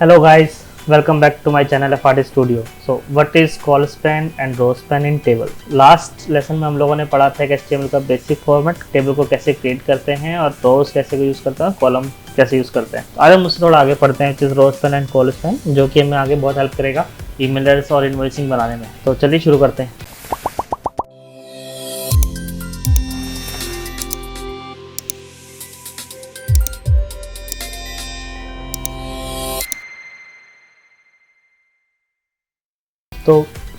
Hello guys, welcome back to my channel FRT Studio. So what is call span and row span in table? Last lesson में हम लोगों ने पढ़ा था कि HTML का बेसिक फॉर्मेट, टेबल को कैसे क्रिएट करते हैं और रोज कैसे यूज़ करते हैं, कॉलम कैसे यूज़ करते हैं। तो आज हम उससे थोड़ा आगे पढ़ते हैं, row span and col span, जो कि हमें आगे बहुत हेल्प करेगा ईमेलर्स और इन्वॉइसिंग बनाने में। तो चलिए शुरू करते हैं। तो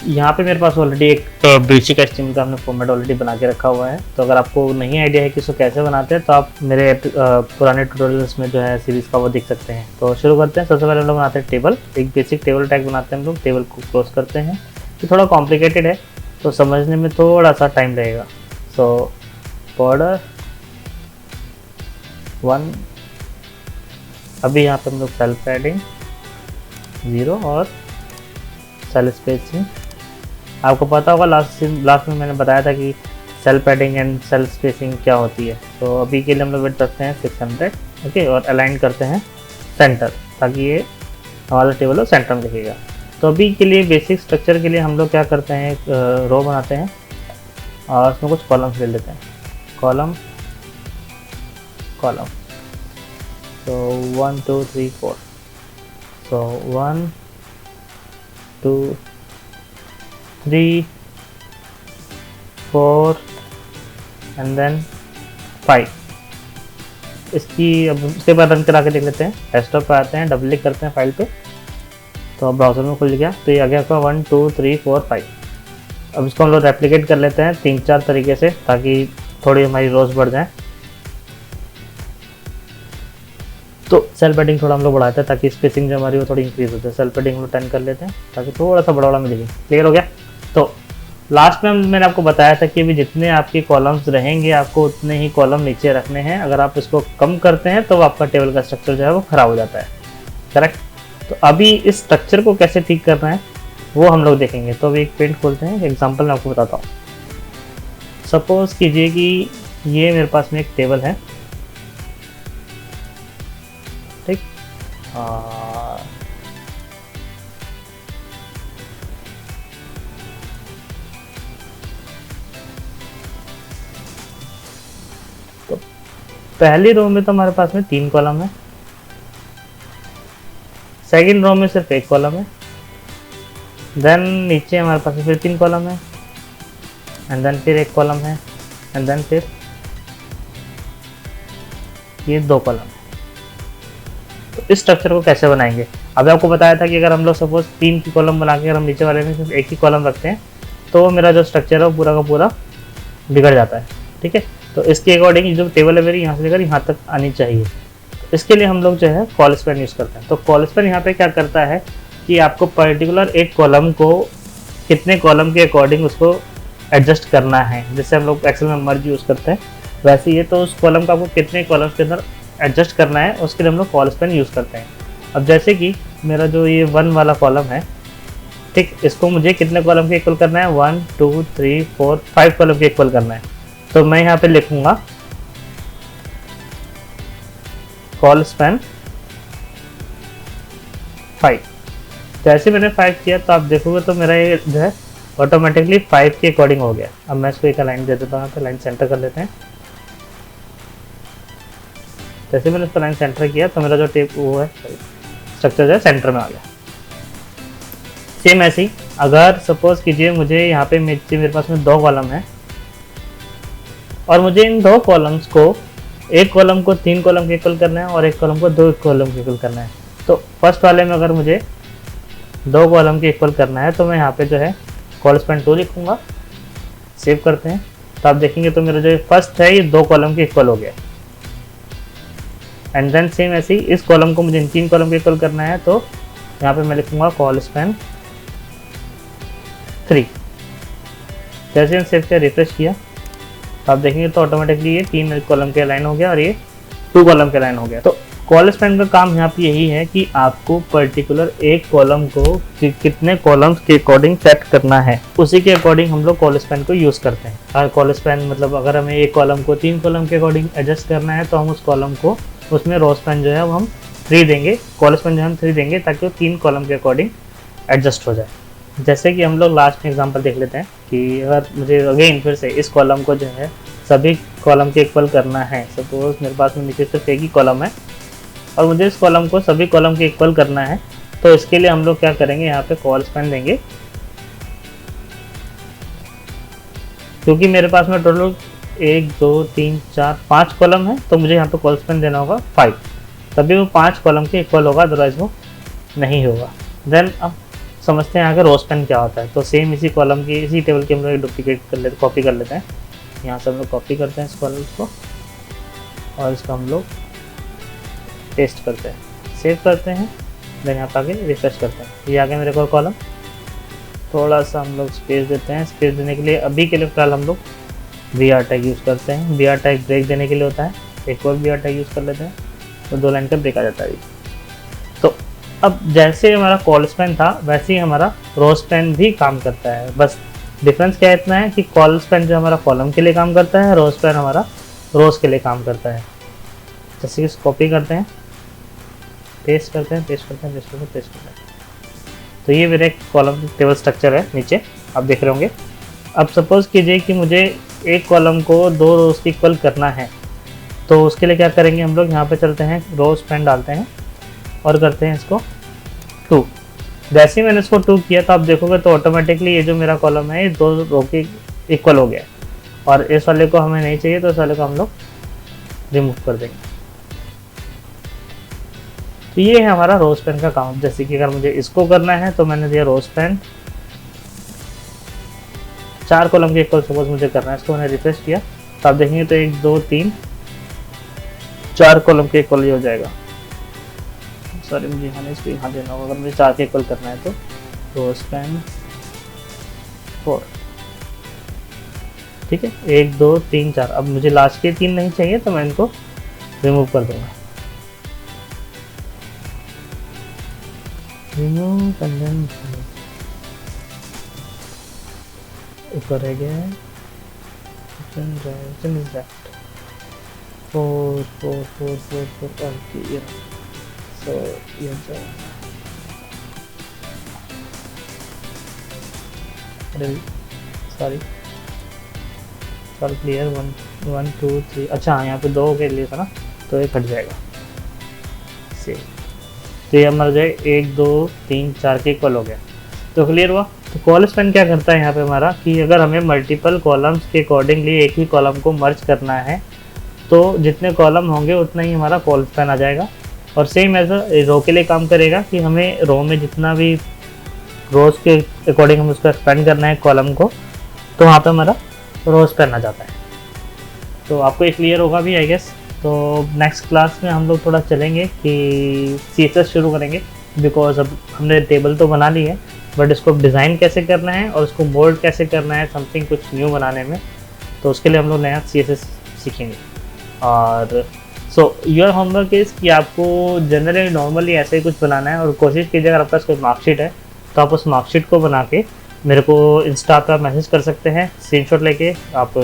यहाँ पे मेरे पास ऑलरेडी एक बेसिक HTML का हमने फॉर्मेट ऑलरेडी बना के रखा हुआ है। तो अगर आपको नहीं आइडिया है कि इसको कैसे बनाते हैं तो आप मेरे पुराने ट्यूटोरियल्स में जो है सीरीज़ का वो देख सकते हैं। तो शुरू करते हैं। सबसे पहले हम लोग बनाते हैं टेबल, एक बेसिक टेबल टैग बनाते हैं हम लोग। टेबल को क्लोज करते हैं। ये थोड़ा कॉम्प्लिकेटेड है तो समझने में थोड़ा सा टाइम लगेगा। सो बॉर्डर 1, अभी यहाँ पर हम लोग सेल्फ पैडिंग 0 और सेल स्पेसिंग। आपको पता होगा लास्ट में मैंने बताया था कि cell padding and cell spacing क्या होती है। तो अभी के लिए हम लोग वेट रखते हैं 600, ओके, और अलाइन करते हैं सेंटर, ताकि ये हमारा टेबल हो सेंटर में दिखेगा। तो अभी के लिए बेसिक स्ट्रक्चर के लिए हम लोग क्या करते हैं, एक रो बनाते हैं और उसमें कुछ कॉलम्स ले लेते हैं। कॉलम तो 1 2 3 4, सो 1 2 3 4 एंड देन 5। इसकी अब उसके बाद रन करा के देख लेते हैं। डेस्कटॉप पे आते हैं, डबल क्लिक करते हैं फाइल पे, तो अब ब्राउज़र में खुल गया। तो ये आ गया आपका 1 2 3 4 5। अब इसको हम लोग रेप्लिकेट कर लेते हैं 3-4 तरीके से, ताकि थोड़ी हमारी रोज बढ़ जाए। तो सेल पैडिंग थोड़ा हम लोग बढ़ाते हैं ताकि स्पेसिंग जो हमारी वो थोड़ी इंक्रीज होती है। सेल पैडिंग हम लोग 10 कर लेते हैं ताकि थोड़ा सा बड़ा में दिखे। क्लियर हो गया। तो लास्ट में मैंने आपको बताया था कि अभी जितने आपके कॉलम्स रहेंगे आपको उतने ही कॉलम नीचे रखने हैं। अगर आप इसको कम करते हैं तो आपका टेबल का स्ट्रक्चर जो है वो ख़राब हो जाता है। करेक्ट। तो अभी इस स्ट्रक्चर को कैसे ठीक करना है वो हम लोग देखेंगे। तो अभी एक पेंट खोलते हैं, एग्जाम्पल मैं आपको बताता हूँ। सपोज़ कीजिए कि ये मेरे पास में एक टेबल है, ठीक। तो पहली रो में तो हमारे पास में 3 कॉलम है, सेकंड रो में सिर्फ 1 कॉलम है, देन नीचे हमारे पास फिर 3 कॉलम है, एंड देन फिर 1 कॉलम है, एंड देन फिर ये 2 कॉलम है। तो इस स्ट्रक्चर को कैसे बनाएंगे, अभी आपको बताया था कि अगर हम लोग सपोज 3 की कॉलम बना के अगर हम नीचे वाले में सिर्फ 1 ही कॉलम रखते हैं तो मेरा जो स्ट्रक्चर है वो पूरा का पूरा बिगड़ जाता है। ठीक है। तो इसके अकॉर्डिंग जो टेबल है मेरी यहाँ से लेकर यहाँ तक आनी चाहिए। तो इसके लिए हम लोग जो है कॉल स्पैन यूज़ करते हैं। तो कॉल स्पैन यहाँ पे क्या करता है कि आपको पर्टिकुलर एक कॉलम को कितने कॉलम के अकॉर्डिंग उसको एडजस्ट करना है। जैसे हम लोग एक्सेल में मर्ज यूज़ करते हैं वैसे ये, तो उस कॉलम को आपको कितने कॉलम के अंदर एडजस्ट करना है उसके लिए हम लोग कॉल स्पैन यूज़ करते हैं। अब जैसे कि मेरा जो ये 1 वाला कॉलम है, ठीक, इसको मुझे कितने कॉलम के इक्वल करना है, 1 2 3 4 5 कॉलम के इक्वल करना है। तो मैं यहाँ पे लिखूँगा कॉल स्पैन 5। जैसे मैंने 5 किया तो आप देखोगे तो मेरा ये जो है ऑटोमेटिकली 5 के अकॉर्डिंग हो गया। अब मैं इसको एक लाइन दे देता हूँ, तो लाइन सेंटर कर लेते हैं। जैसे मैंने इसको लाइन सेंटर किया तो मेरा जो टेप वो है स्ट्रक्चर जो है सेंटर में आ गया। सेम ऐसे ही अगर सपोज कीजिए मुझे यहाँ पे मेरे पास में 2 कॉलम है और मुझे इन 2 कॉलम्स को, एक कॉलम को 3 कॉलम के इक्वल करना है और एक कॉलम को 2 कॉलम के इक्वल करना है। तो फर्स्ट वाले में अगर मुझे 2 कॉलम के इक्वल करना है तो मैं यहाँ पे जो है कॉल स्पैन 2 लिखूँगा। सेव करते हैं तो आप देखेंगे तो मेरा जो फर्स्ट है ये 2 कॉलम के इक्वल हो गया। एंड देन सेम ऐसे ही इस कॉलम को मुझे 3 कॉलम के इक्वल करना है तो यहाँ पे मैं लिखूँगा कॉल स्पैन 3। जैसे मैंने सेव किया, रिफ्रेश किया, तो आप देखेंगे तो ऑटोमेटिकली ये 3 कॉलम के लाइन हो गया और ये 2 कॉलम के लाइन हो गया। तो कॉल स्पैन का काम यहाँ पे यही है कि आपको पर्टिकुलर एक कॉलम को कितने कॉलम्स के अकॉर्डिंग सेट करना है, उसी के अकॉर्डिंग हम लोग कॉल स्पैन को यूज़ करते हैं। कॉल स्पैन मतलब अगर हमें एक कॉलम को 3 कॉलम के अकॉर्डिंग एडजस्ट करना है तो हम उस कॉलम को, उसमें रो स्पैन जो है वो हम 3 देंगे, कॉल स्पैन जो हम 3 देंगे ताकि वो 3 कॉलम के अकॉर्डिंग एडजस्ट हो जाए। जैसे कि हम लोग लास्ट में एग्जांपल देख लेते हैं कि अगर मुझे अगेन फिर से इस कॉलम को जो है सभी कॉलम के इक्वल करना है, सपोज मेरे पास में नीचे सिर्फ एक ही कॉलम है और मुझे इस कॉलम को सभी कॉलम के इक्वल करना है, तो इसके लिए हम लोग क्या करेंगे, यहाँ पे कॉल स्पैन देंगे। क्योंकि मेरे पास में टोटल 1 2 3 4 5 कॉलम है, तो मुझे यहाँ पे कॉल स्पैन देना होगा 5, तभी वो 5 कॉलम के इक्वल होगा, अदरवाइज वो नहीं होगा। देन अब समझते हैं आगे रो स्पैन क्या होता है। तो सेम इसी कॉलम की, इसी टेबल की हम लोग डुप्लीकेट कर लेते, कॉपी कर लेते हैं। यहाँ से हम लोग कॉपी करते हैं इस कॉलम को और इसको हम लोग पेस्ट करते हैं, सेव करते हैं, देन यहाँ पर आगे रिफ्रेश करते हैं। ये आगे मेरे को कॉलम, थोड़ा सा हम लोग स्पेस देते हैं। स्पेस देने के लिए अभी के लिए फिलहाल हम लोग BR टैग यूज़ करते हैं। BR टैग ब्रेक देने के लिए होता है, एक और BR टैग यूज़ कर लेते हैं, तो 2 लाइन का ब्रेक आ जाता है। तो अब जैसे हमारा कॉल स्पैन था वैसे ही हमारा रो स्पैन भी काम करता है। बस डिफरेंस क्या इतना है कि कॉल स्पैन जो हमारा कॉलम के लिए काम करता है, रो स्पैन हमारा रोज के लिए काम करता है। जैसे कि कॉपी करते हैं, पेस्ट करते हैं, पेस्ट करते हैं, पेस्ट करते हैं, पेस्ट करते हैं। तो ये मेरा एक कॉलम टेबल स्ट्रक्चर है नीचे, आप देख रहे होंगे। अब सपोज कीजिए कि मुझे एक कॉलम को 2 रोज की इक्वल करना है, तो उसके लिए क्या करेंगे हम लोग, यहाँ पे चलते हैं, रो स्पैन डालते हैं और करते हैं इसको 2। जैसे ही मैंने इसको 2 किया तो आप देखोगे तो ऑटोमेटिकली ये जो मेरा कॉलम है ये 2 रो के इक्वल हो गया, और इस वाले को हमें नहीं चाहिए तो इस वाले को हम लोग रिमूव कर देंगे। तो ये है हमारा रो स्पैन का काम। जैसे कि अगर मुझे इसको करना है तो मैंने दिया रो स्पैन 4 कॉलम के इक्वल सपोज मुझे करना है, इसको मैंने रिफ्रेश किया तो आप देखेंगे तो 1 2 3 4 कॉलम के इक्वल हो जाएगा। सॉरी, मुझे इसको यहाँ देना होगा अगर मुझे 4 के इक्वल करना है तो रो स्पैन 4, ठीक है, 1 2 3 4। अब मुझे लास्ट के 3 नहीं चाहिए तो मैं इनको रिमूव कर दूंगा, रिमूव एंड देन ऊपर रह गया है 4 4 4 4 4 और सो ये सॉरी क्लियर 1 2 3। अच्छा यहाँ पे 2 के लिए था ना, तो ये कट जाएगा सेम। तो ये हमारा जो है 1 2 3 4 के इक्वल हो गया, तो क्लियर हुआ। तो कॉल स्पैन क्या करता है यहाँ पे हमारा कि अगर हमें मल्टीपल कॉलम्स के अकॉर्डिंगली एक ही कॉलम को मर्ज करना है तो जितने कॉलम होंगे उतना ही हमारा कॉल स्पैन आ जाएगा। और सेम ऐसा रो के लिए काम करेगा कि हमें रो में जितना भी रोज के अकॉर्डिंग हम उसको एक्सपेंड करना है कॉलम को, तो वहाँ पे हमारा रो स्पैन आ जाता है। तो आपको ये क्लियर होगा भी आई गेस। तो नेक्स्ट क्लास में हम लोग थोड़ा चलेंगे कि CSS शुरू करेंगे, बिकॉज अब हमने टेबल तो बना ली है बट इसको डिज़ाइन कैसे करना है और उसको मोल्ड कैसे करना है समथिंग कुछ न्यू बनाने में, तो उसके लिए हम लोग नया CSS सीखेंगे। और सो योर होमवर्क इज़ कि आपको जनरली नॉर्मली ऐसे ही कुछ बनाना है और कोशिश कीजिए अगर आपके पास कोई मार्कशीट है तो आप उस मार्कशीट को बना के मेरे को इंस्टा पर मैसेज कर सकते हैं, स्क्रीनशॉट लेके आप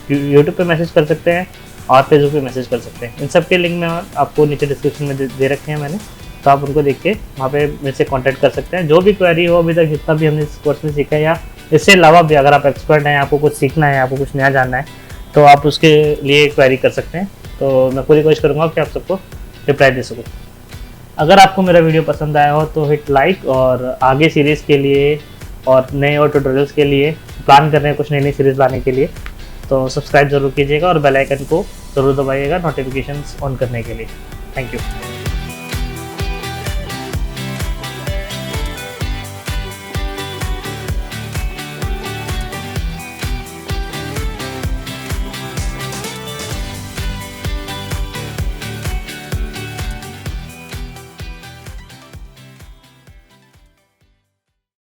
यूट्यूब पे मैसेज कर सकते हैं और फेसबुक पे मैसेज कर सकते हैं। इन सब के लिंक मैं आपको नीचे डिस्क्रिप्शन में दे रखे हैं मैंने, तो आप उनको देख के वहाँ पे मेरे से कांटेक्ट कर सकते हैं। जो भी क्वेरी हो अभी तक जितना भी हमने इस कोर्स में सीखा है या इससे अलावा भी अगर आप एक्सपर्ट हैं, आपको कुछ सीखना है, आपको कुछ नया जानना है, तो आप उसके लिए क्वेरी कर सकते हैं। तो मैं पूरी कोशिश करूँगा कि आप सबको रिप्लाई दे सकूँ। अगर आपको मेरा वीडियो पसंद आया हो तो हिट लाइक, और आगे सीरीज़ के लिए और नए और ट्यूटोरियल्स के लिए प्लान कर रहे हैं कुछ नई सीरीज़ लाने के लिए, तो सब्सक्राइब जरूर कीजिएगा और बेल आइकन को ज़रूर दबाइएगा नोटिफिकेशंस ऑन करने के लिए। Thank you.